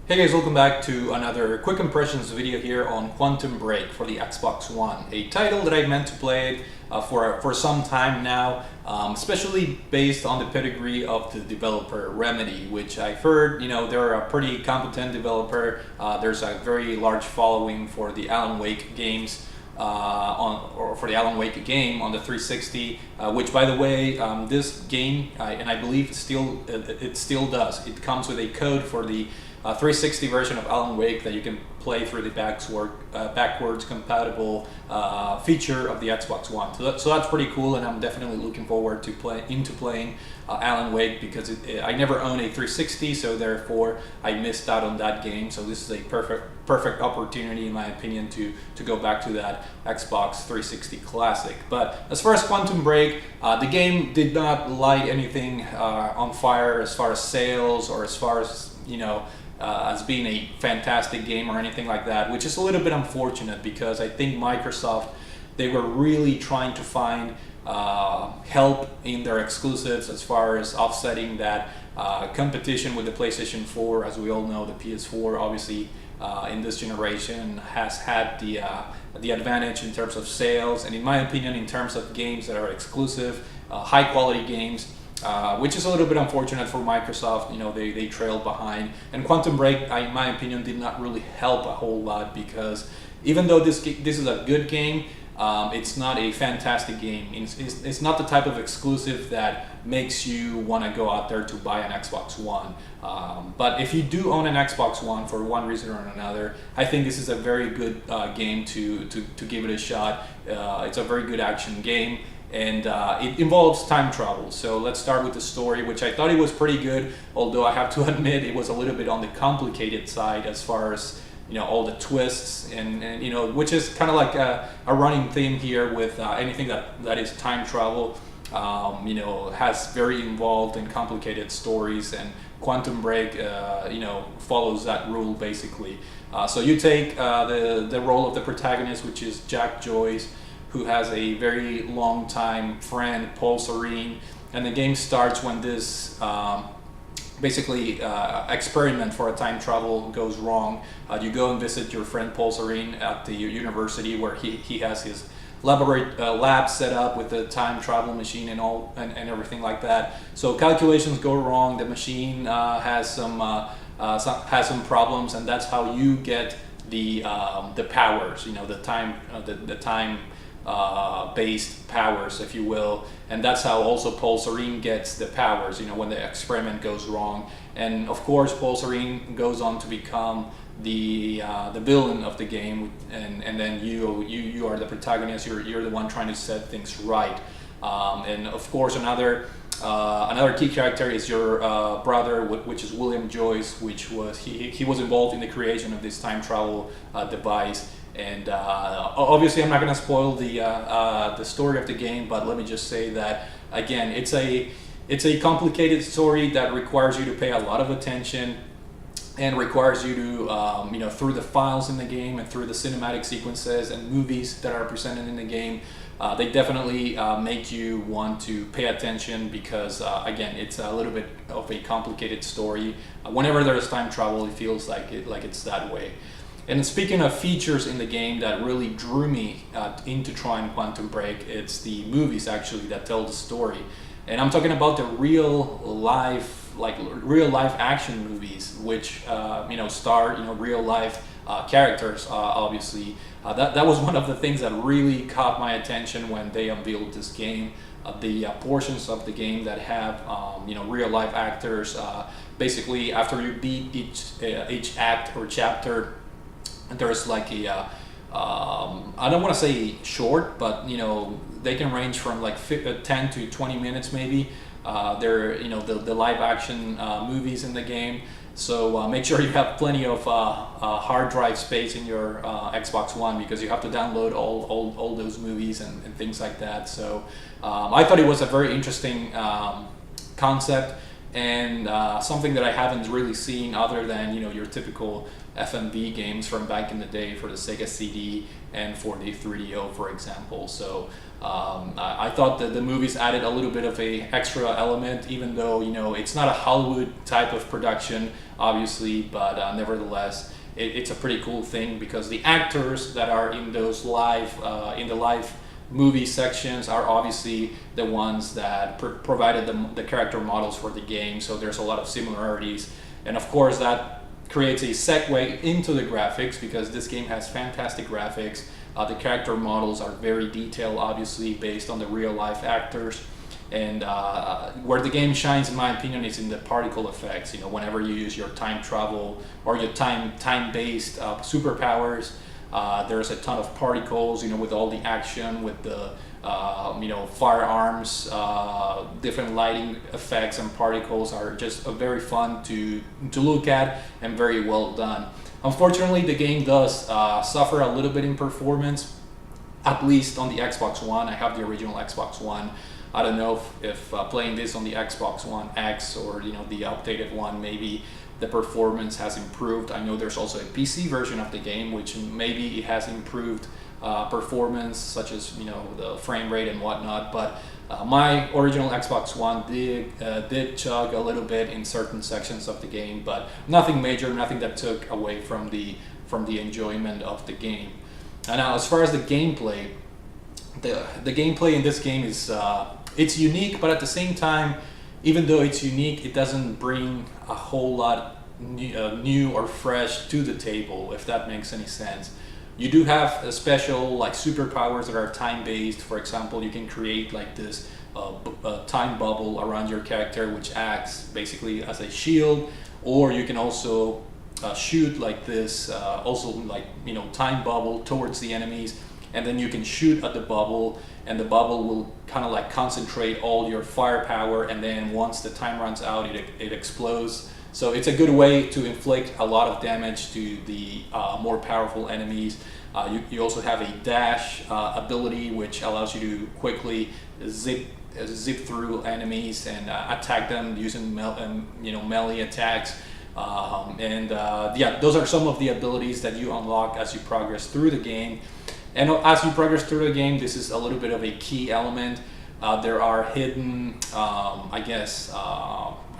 Hey guys, welcome back to another quick impressions video here on Quantum Break for the Xbox One, a title that I meant to play for some time now, especially based on the pedigree of the developer Remedy, which I've heard, they're a pretty competent developer. There's a very large following for the Alan Wake games. For the Alan Wake game on the 360, which by the way, this game, and I believe it still does. It comes with a code for the 360 version of Alan Wake that you can play through the backwards compatible feature of the Xbox One. So that's pretty cool, and I'm definitely looking forward to playing Alan Wake because I never owned a 360, so therefore I missed out on that game. So this is a perfect opportunity, in my opinion, to go back to that Xbox 360 classic. But as far as Quantum Break, the game did not light anything on fire as far as sales or as far as as being a fantastic game or anything like that, which is a little bit unfortunate because I think Microsoft, they were really trying to find help in their exclusives as far as offsetting that competition with the PlayStation 4. As we all know, the PS4 obviously in this generation has had the advantage in terms of sales, and in my opinion, in terms of games that are exclusive, high quality games. Which is a little bit unfortunate for Microsoft. They trailed behind, and Quantum Break, in my opinion, did not really help a whole lot because even though this is a good game, it's not a fantastic game. It's not the type of exclusive that makes you want to go out there to buy an Xbox One. But if you do own an Xbox One for one reason or another, I think this is a very good game to give it a shot. It's a very good action game. And it involves time travel. So let's start with the story, which I thought it was pretty good, although I have to admit it was a little bit on the complicated side as far as all the twists and which is kind of like a running theme here with anything that is time travel. Has very involved and complicated stories, and Quantum Break follows that rule basically. So you take the role of the protagonist, which is Jack Joyce, who has a very long time friend, Paul Serene, and the game starts when this experiment for a time travel goes wrong. You go and visit your friend Paul Serene at the university where he has his lab set up with the time travel machine and everything like that. So calculations go wrong, the machine has some problems, and that's how you get the powers, the time based powers, if you will, and that's how also Paul Serene gets the powers, when the experiment goes wrong. And of course Paul Serene goes on to become the villain of the game, and then you are the protagonist. You're the one trying to set things right. And of course another key character is your brother, which is William Joyce, which was he was involved in the creation of this time travel device. And obviously, I'm not going to spoil the story of the game, but let me just say that again, it's a complicated story that requires you to pay a lot of attention, and requires you to through the files in the game and through the cinematic sequences and movies that are presented in the game. They definitely make you want to pay attention because again, it's a little bit of a complicated story. Whenever there's time travel, it feels like it's that way. And speaking of features in the game that really drew me into trying Quantum Break, it's the movies actually that tell the story. And I'm talking about the real life action movies, which star real life characters. Obviously, that was one of the things that really caught my attention when they unveiled this game. The portions of the game that have real life actors. Basically, after you beat each act or chapter, there's like a I don't want to say short, but they can range from like 10 to 20 minutes maybe. They're the live action movies in the game. So make sure you have plenty of hard drive space in your Xbox One, because you have to download all those movies and things like that. So I thought it was a very interesting concept. and something that I haven't really seen other than your typical FMV games from back in the day for the Sega CD and for the 3DO, for example. So I thought that the movies added a little bit of a extra element, even though it's not a Hollywood type of production, obviously, but nevertheless, it's a pretty cool thing because the actors that are in those live in the live movie sections are obviously the ones that provided the character models for the game. So there's a lot of similarities, and of course that creates a segue into the graphics because this game has fantastic graphics. The character models are very detailed, obviously based on the real life actors. And where the game shines, in my opinion, is in the particle effects. Whenever you use your time travel or your time-based superpowers, there's a ton of particles. With all the action, with the firearms, different lighting effects and particles are just very fun to look at and very well done. Unfortunately, the game does suffer a little bit in performance, at least on the Xbox One. I have the original Xbox One. I don't know if playing this on the Xbox One X or the updated one, maybe the performance has improved. I know there's also a PC version of the game, which maybe it has improved performance, such as the frame rate and whatnot. But my original Xbox One did chug a little bit in certain sections of the game, but nothing major, nothing that took away from the enjoyment of the game. And now, as far as the gameplay, the gameplay in this game is it's unique, but at the same time, even though it's unique, it doesn't bring a whole lot new or fresh to the table, if that makes any sense. You do have a special superpowers that are time-based. For example, you can create this time bubble around your character, which acts basically as a shield, or you can also shoot this, time bubble towards the enemies, and then you can shoot at the bubble, and the bubble will kind of concentrate all your firepower, and then once the time runs out, it explodes. So it's a good way to inflict a lot of damage to the more powerful enemies. You also have a dash ability, which allows you to quickly zip through enemies and attack them using melee attacks. Those are some of the abilities that you unlock as you progress through the game. And as you progress through the game, this is a little bit of a key element. There are hidden, I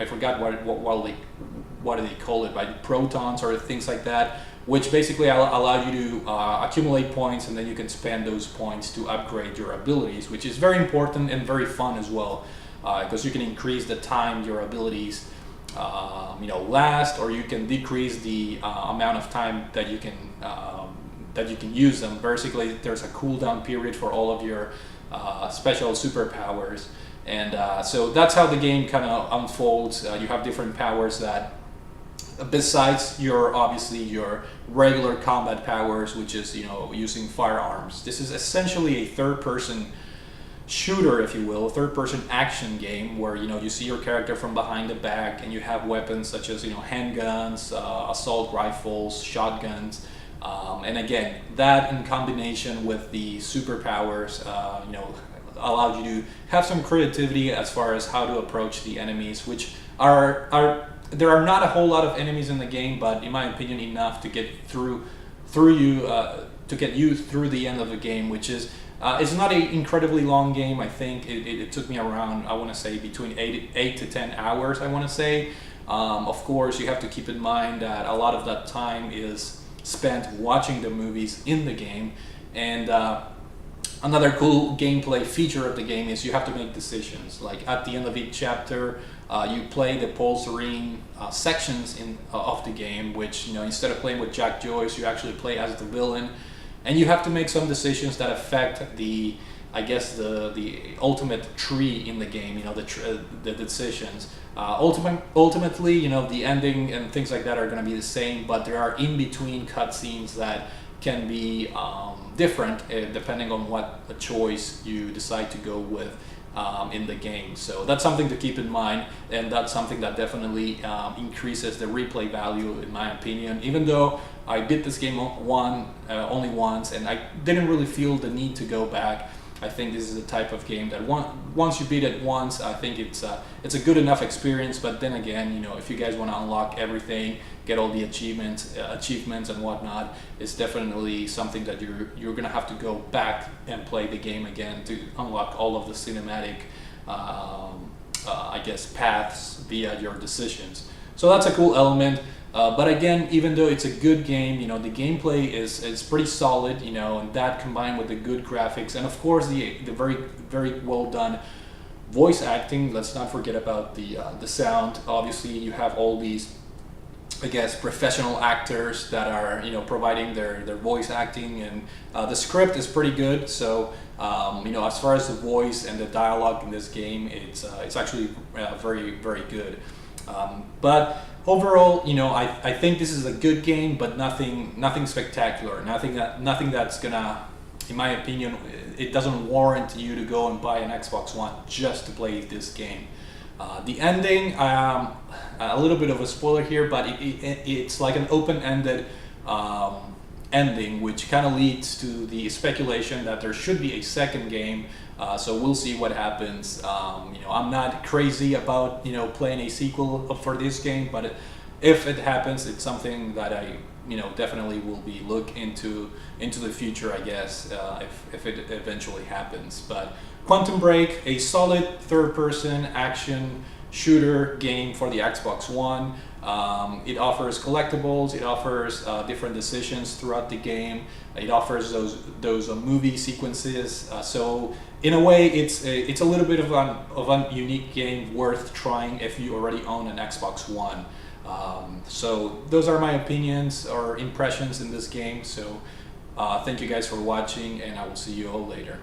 forgot what do they call it, like protons or things like that, which basically allow you to accumulate points, and then you can spend those points to upgrade your abilities, which is very important and very fun as well, because you can increase the time your abilities last, or you can decrease the amount of time that you can use them. Basically, there's a cooldown period for all of your special superpowers, and so that's how the game kind of unfolds. You have different powers that, besides your regular combat powers, which is using firearms. This is essentially a third-person shooter, if you will, a third-person action game where you see your character from behind the back, and you have weapons such as handguns, assault rifles, shotguns. And again, that in combination with the superpowers, allowed you to have some creativity as far as how to approach the enemies, which there are not a whole lot of enemies in the game, but in my opinion, enough to get through you to get you through the end of the game, which is it's not an incredibly long game. I think it took me around, I want to say, between 8 to 10 hours. I want to say. Of course, you have to keep in mind that a lot of that time is spent watching the movies in the game, and another cool gameplay feature of the game is you have to make decisions. Like at the end of each chapter, you play the Pulsarine sections of the game, which instead of playing with Jack Joyce, you actually play as the villain, and you have to make some decisions that affect the ultimate tree in the game. The decisions. Ultimately, the ending and things like that are going to be the same, but there are in-between cutscenes that can be different depending on what choice you decide to go with in the game. So that's something to keep in mind, and that's something that definitely increases the replay value, in my opinion. Even though I did this game only once, and I didn't really feel the need to go back, I think this is the type of game that once you beat it once, I think it's a good enough experience. But then again, you know, if you guys want to unlock everything, get all the achievements and whatnot, it's definitely something that you're gonna have to go back and play the game again to unlock all of the cinematic, I guess, paths via your decisions. So that's a cool element. But again, even though it's a good game, you know, the gameplay is pretty solid, you know, and that combined with the good graphics and of course the very well done voice acting. Let's not forget about the sound. Obviously, you have all these, I guess, professional actors that are, you know, providing their voice acting, and the script is pretty good. So you know, as far as the voice and the dialogue in this game, it's actually very good. But overall, you know, I think this is a good game, but nothing spectacular, nothing that's gonna, in my opinion, it doesn't warrant you to go and buy an Xbox One just to play this game. The ending, a little bit of a spoiler here, but it's like an open-ended ending, which kind of leads to the speculation that there should be a second game. So we'll see what happens. You know, I'm not crazy about, you know, playing a sequel for this game, but if it happens, it's something that I, you know, definitely will be look into the future, I guess, if it eventually happens. But Quantum Break, a solid third-person action shooter game for the Xbox One. It offers collectibles, it offers different decisions throughout the game, it offers those movie sequences, so in a way it's a little bit of a unique game worth trying if you already own an Xbox One. So those are my opinions or impressions in this game. So thank you guys for watching, and I will see you all later.